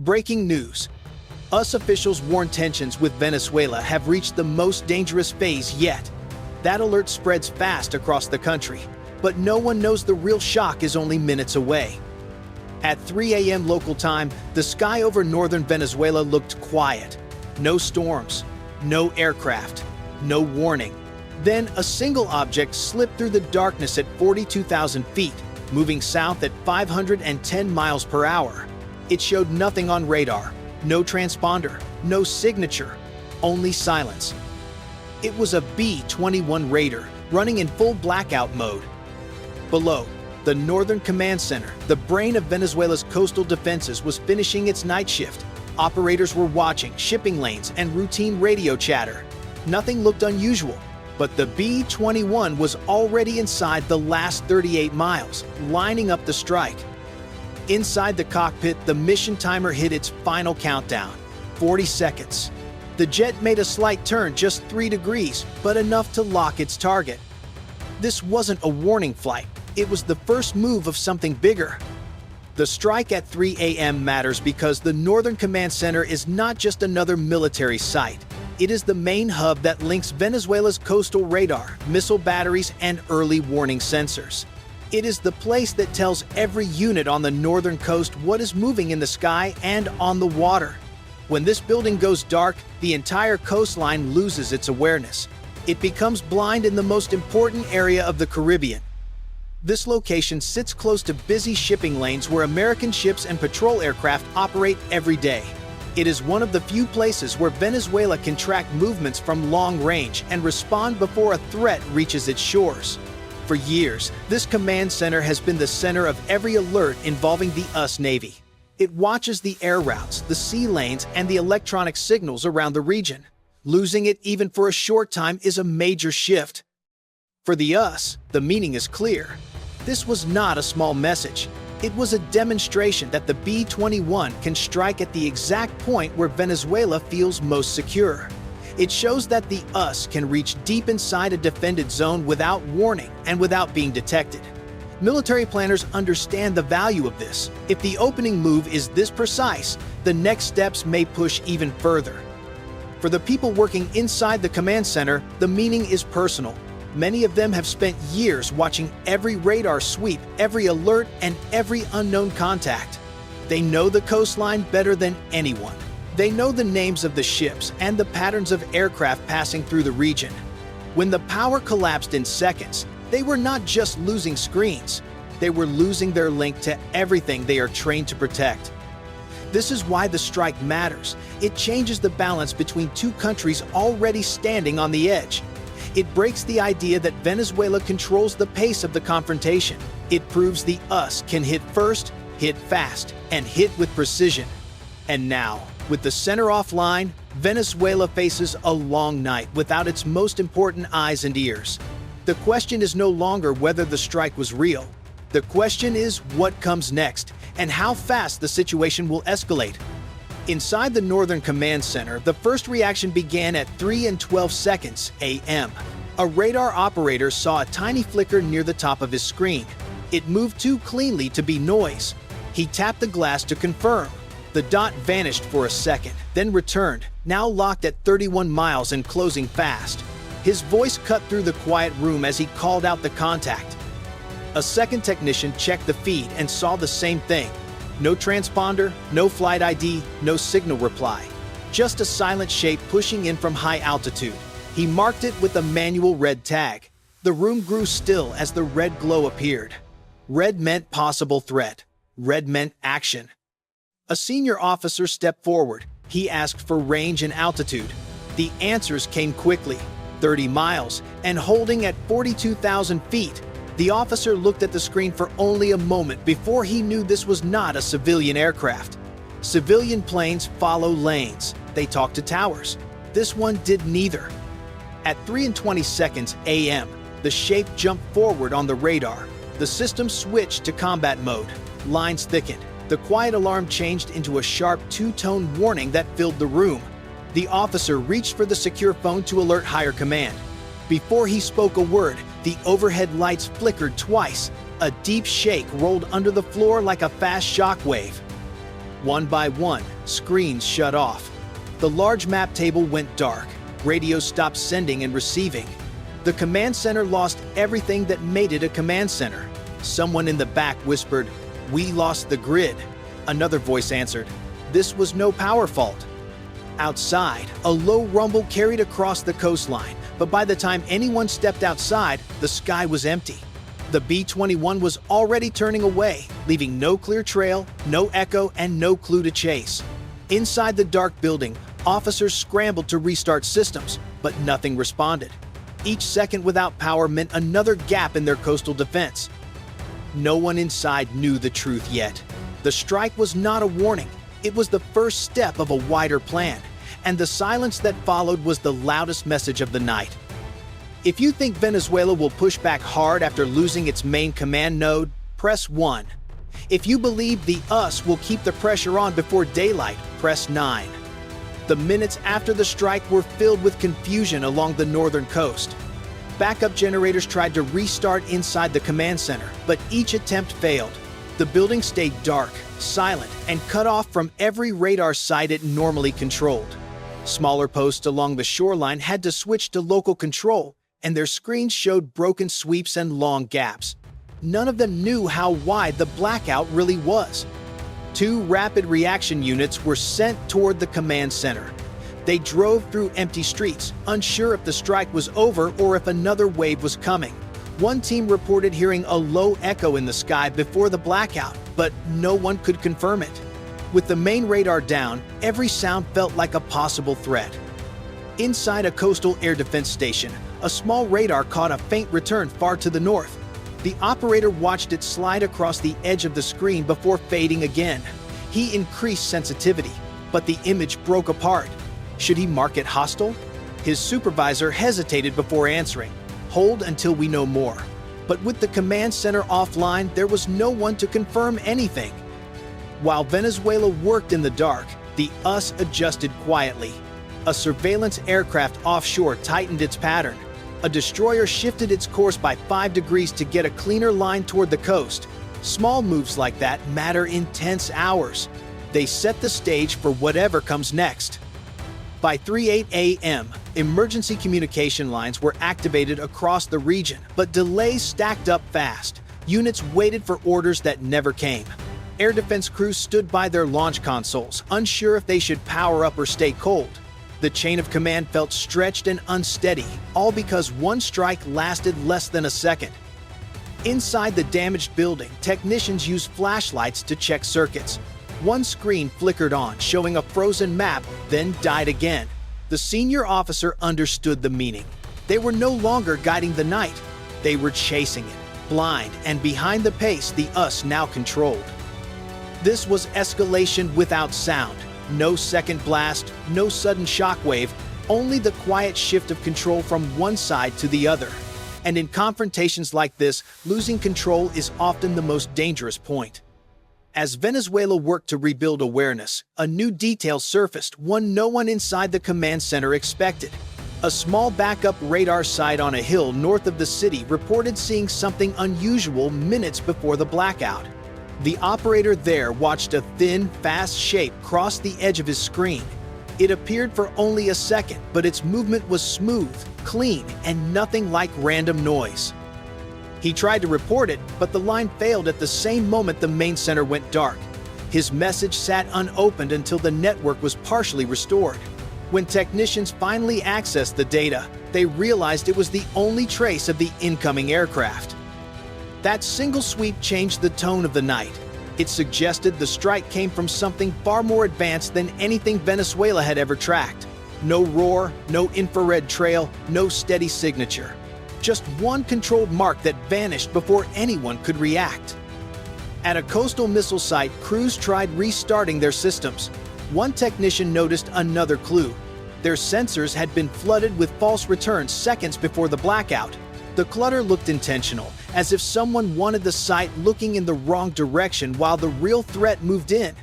Breaking news. US officials warn tensions with Venezuela have reached the most dangerous phase yet. That alert spreads fast across the country, but no one knows the real shock is only minutes away. At 3 a.m. local time, the sky over northern Venezuela looked quiet. No storms, no aircraft, no warning. Then a single object slipped through the darkness at 42,000 feet, moving south at 510 miles per hour. It showed nothing on radar, no transponder, no signature, only silence. It was a B-21 Raider running in full blackout mode. Below, the Northern Command Center, the brain of Venezuela's coastal defenses, was finishing its night shift. Operators were watching shipping lanes and routine radio chatter. Nothing looked unusual, but the B-21 was already inside the last 38 miles, lining up the strike. Inside the cockpit, the mission timer hit its final countdown, 40 seconds. The jet made a slight turn, just 3 degrees, but enough to lock its target. This wasn't a warning flight. It was the first move of something bigger. The strike at 3 a.m. matters because the Northern Command Center is not just another military site. It is the main hub that links Venezuela's coastal radar, missile batteries, and early warning sensors. It is the place that tells every unit on the northern coast what is moving in the sky and on the water. When this building goes dark, the entire coastline loses its awareness. It becomes blind in the most important area of the Caribbean. This location sits close to busy shipping lanes where American ships and patrol aircraft operate every day. It is one of the few places where Venezuela can track movements from long range and respond before a threat reaches its shores. For years, this command center has been the center of every alert involving the US Navy. It watches the air routes, the sea lanes, and the electronic signals around the region. Losing it even for a short time is a major shift. For the US, the meaning is clear. This was not a small message. It was a demonstration that the B-21 can strike at the exact point where Venezuela feels most secure. It shows that the US can reach deep inside a defended zone without warning and without being detected. Military planners understand the value of this. If the opening move is this precise, the next steps may push even further. For the people working inside the command center, the meaning is personal. Many of them have spent years watching every radar sweep, every alert, and every unknown contact. They know the coastline better than anyone. They know the names of the ships and the patterns of aircraft passing through the region. When the power collapsed in seconds, they were not just losing screens. They were losing their link to everything they are trained to protect. This is why the strike matters. It changes the balance between two countries already standing on the edge. It breaks the idea that Venezuela controls the pace of the confrontation. It proves the US can hit first, hit fast, and hit with precision. And now, with the center offline, Venezuela faces a long night without its most important eyes and ears. The question is no longer whether the strike was real. The question is what comes next and how fast the situation will escalate. Inside the Northern Command Center, the first reaction began at 3:12 a.m. A radar operator saw a tiny flicker near the top of his screen. It moved too cleanly to be noise. He tapped the glass to confirm. The dot vanished for a second, then returned, now locked at 31 miles and closing fast. His voice cut through the quiet room as he called out the contact. A second technician checked the feed and saw the same thing. No transponder, no flight ID, no signal reply. Just a silent shape pushing in from high altitude. He marked it with a manual red tag. The room grew still as the red glow appeared. Red meant possible threat. Red meant action. A senior officer stepped forward. He asked for range and altitude. The answers came quickly, 30 miles, and holding at 42,000 feet. The officer looked at the screen for only a moment before he knew this was not a civilian aircraft. Civilian planes follow lanes. They talk to towers. This one did neither. At 3:20 a.m., the shape jumped forward on the radar. The system switched to combat mode. Lines thickened. The quiet alarm changed into a sharp two-tone warning that filled the room. The officer reached for the secure phone to alert higher command. Before he spoke a word, the overhead lights flickered twice. A deep shake rolled under the floor like a fast shock wave. One by one, screens shut off. The large map table went dark. Radios stopped sending and receiving. The command center lost everything that made it a command center. Someone in the back whispered, "We lost the grid." Another voice answered, "This was no power fault." Outside, a low rumble carried across the coastline, but by the time anyone stepped outside, the sky was empty. The B-21 was already turning away, leaving no clear trail, no echo, and no clue to chase. Inside the dark building, officers scrambled to restart systems, but nothing responded. Each second without power meant another gap in their coastal defense. No one inside knew the truth yet. The strike was not a warning. It was the first step of a wider plan, and the silence that followed was the loudest message of the night. If you think Venezuela will push back hard after losing its main command node, press 1. If you believe the US will keep the pressure on before daylight, press 9. The minutes after the strike were filled with confusion along the northern coast. Backup generators tried to restart inside the command center, but each attempt failed. The building stayed dark, silent, and cut off from every radar site it normally controlled. Smaller posts along the shoreline had to switch to local control, and their screens showed broken sweeps and long gaps. None of them knew how wide the blackout really was. 2 rapid reaction units were sent toward the command center. They drove through empty streets, unsure if the strike was over or if another wave was coming. One team reported hearing a low echo in the sky before the blackout, but no one could confirm it. With the main radar down, every sound felt like a possible threat. Inside a coastal air defense station, a small radar caught a faint return far to the north. The operator watched it slide across the edge of the screen before fading again. He increased sensitivity, but the image broke apart. Should he mark it hostile? His supervisor hesitated before answering. "Hold until we know more." But with the command center offline, there was no one to confirm anything. While Venezuela worked in the dark, the US adjusted quietly. A surveillance aircraft offshore tightened its pattern. A destroyer shifted its course by 5 degrees to get a cleaner line toward the coast. Small moves like that matter in tense hours. They set the stage for whatever comes next. By 3:08 a.m., emergency communication lines were activated across the region, but delays stacked up fast. Units waited for orders that never came. Air defense crews stood by their launch consoles, unsure if they should power up or stay cold. The chain of command felt stretched and unsteady, all because one strike lasted less than a second. Inside the damaged building, technicians used flashlights to check circuits. One screen flickered on, showing a frozen map, then died again. The senior officer understood the meaning. They were no longer guiding the night. They were chasing it, blind and behind the pace the US now controlled. This was escalation without sound. No second blast, no sudden shockwave, only the quiet shift of control from one side to the other. And in confrontations like this, losing control is often the most dangerous point. As Venezuela worked to rebuild awareness, a new detail surfaced, one no one inside the command center expected. A small backup radar site on a hill north of the city reported seeing something unusual minutes before the blackout. The operator there watched a thin, fast shape cross the edge of his screen. It appeared for only a second, but its movement was smooth, clean, and nothing like random noise. He tried to report it, but the line failed at the same moment the main center went dark. His message sat unopened until the network was partially restored. When technicians finally accessed the data, they realized it was the only trace of the incoming aircraft. That single sweep changed the tone of the night. It suggested the strike came from something far more advanced than anything Venezuela had ever tracked. No roar, no infrared trail, no steady signature. Just one controlled mark that vanished before anyone could react. At a coastal missile site, crews tried restarting their systems. One technician noticed another clue. Their sensors had been flooded with false returns seconds before the blackout. The clutter looked intentional, as if someone wanted the site looking in the wrong direction while the real threat moved in.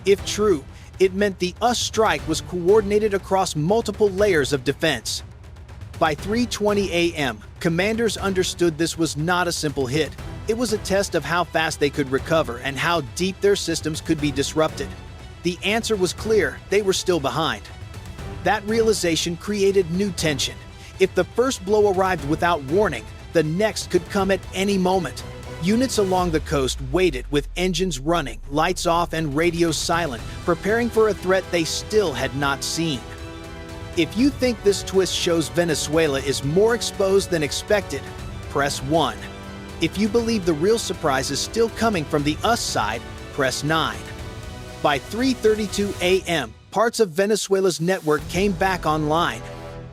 If true, it meant the US strike was coordinated across multiple layers of defense. By 3:20 a.m., commanders understood this was not a simple hit. It was a test of how fast they could recover and how deep their systems could be disrupted. The answer was clear: they were still behind. That realization created new tension. If the first blow arrived without warning, the next could come at any moment. Units along the coast waited with engines running, lights off, and radios silent, preparing for a threat they still had not seen. If you think this twist shows Venezuela is more exposed than expected, press 1. If you believe the real surprise is still coming from the US side, press 9. By 3:32 a.m., parts of Venezuela's network came back online.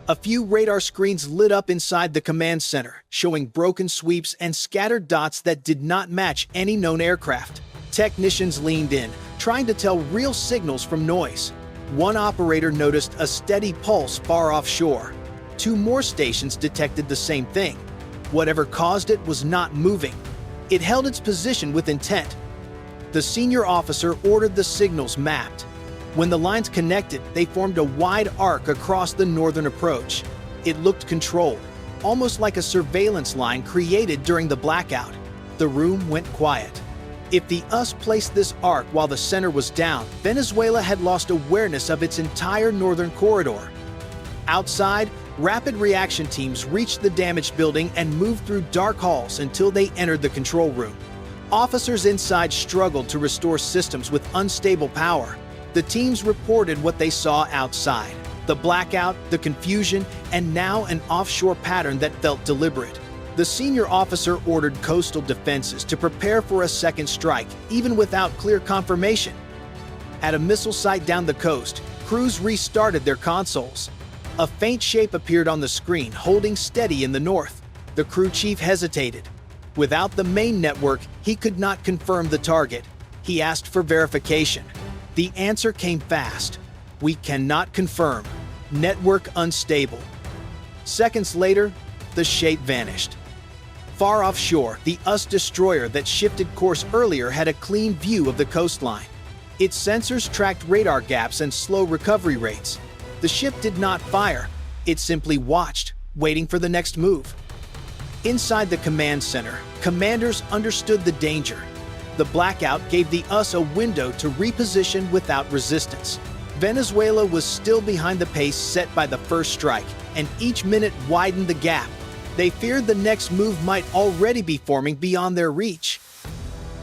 A few radar screens lit up inside the command center, showing broken sweeps and scattered dots that did not match any known aircraft. Technicians leaned in, trying to tell real signals from noise. One operator noticed a steady pulse far offshore. 2 more stations detected the same thing. Whatever caused it was not moving. It held its position with intent. The senior officer ordered the signals mapped. When the lines connected, they formed a wide arc across the northern approach. It looked controlled, almost like a surveillance line created during the blackout. The room went quiet. If the US placed this arc while the center was down, Venezuela had lost awareness of its entire northern corridor. Outside, rapid reaction teams reached the damaged building and moved through dark halls until they entered the control room. Officers inside struggled to restore systems with unstable power. The teams reported what they saw outside: the blackout, the confusion, and now an offshore pattern that felt deliberate. The senior officer ordered coastal defenses to prepare for a second strike, even without clear confirmation. At a missile site down the coast, crews restarted their consoles. A faint shape appeared on the screen, holding steady in the north. The crew chief hesitated. Without the main network, he could not confirm the target. He asked for verification. The answer came fast: "We cannot confirm. Network unstable." Seconds later, the shape vanished. Far offshore, the US destroyer that shifted course earlier had a clean view of the coastline. Its sensors tracked radar gaps and slow recovery rates. The ship did not fire. It simply watched, waiting for the next move. Inside the command center, commanders understood the danger. The blackout gave the US a window to reposition without resistance. Venezuela was still behind the pace set by the first strike, and each minute widened the gap. They feared the next move might already be forming beyond their reach.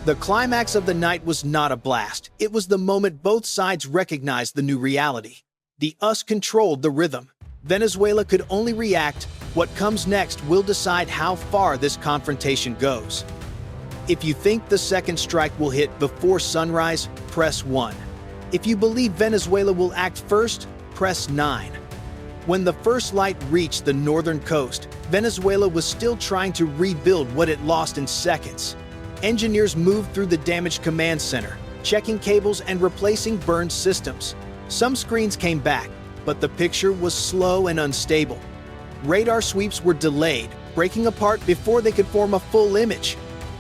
The climax of the night was not a blast. It was the moment both sides recognized the new reality. The US controlled the rhythm. Venezuela could only react. What comes next will decide how far this confrontation goes. If you think the second strike will hit before sunrise, press 1. If you believe Venezuela will act first, press 9. When the first light reached the northern coast, Venezuela was still trying to rebuild what it lost in seconds. Engineers moved through the damaged command center, checking cables and replacing burned systems. Some screens came back, but the picture was slow and unstable. Radar sweeps were delayed, breaking apart before they could form a full image.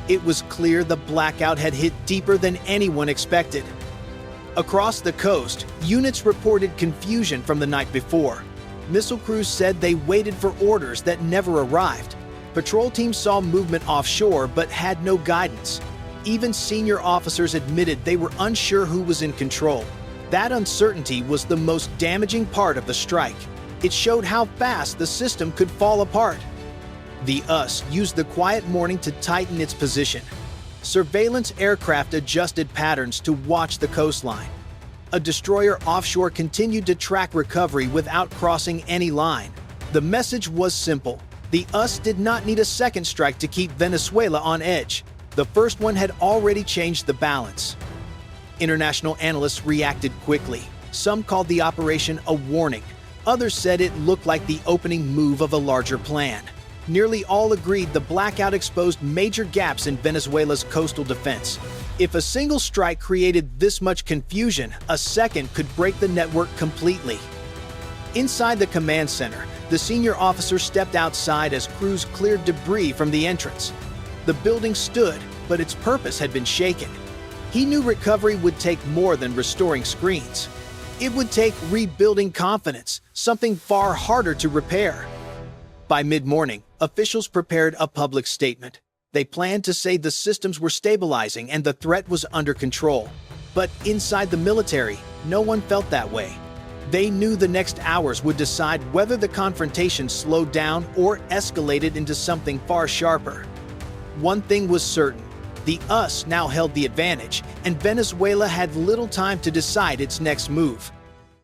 It was clear the blackout had hit deeper than anyone expected. Across the coast, units reported confusion from the night before. Missile crews said they waited for orders that never arrived. Patrol teams saw movement offshore but had no guidance. Even senior officers admitted they were unsure who was in control. That uncertainty was the most damaging part of the strike. It showed how fast the system could fall apart. The US used the quiet morning to tighten its position. Surveillance aircraft adjusted patterns to watch the coastline. A destroyer offshore continued to track recovery without crossing any line. The message was simple: the US did not need a second strike to keep Venezuela on edge. The first one had already changed the balance. International analysts reacted quickly. Some called the operation a warning. Others said it looked like the opening move of a larger plan. Nearly all agreed the blackout exposed major gaps in Venezuela's coastal defense. If a single strike created this much confusion, a second could break the network completely. Inside the command center, the senior officer stepped outside as crews cleared debris from the entrance. The building stood, but its purpose had been shaken. He knew recovery would take more than restoring screens. It would take rebuilding confidence, something far harder to repair. By mid-morning, officials prepared a public statement. They planned to say the systems were stabilizing and the threat was under control. But inside the military, no one felt that way. They knew the next hours would decide whether the confrontation slowed down or escalated into something far sharper. One thing was certain: the US now held the advantage, and Venezuela had little time to decide its next move.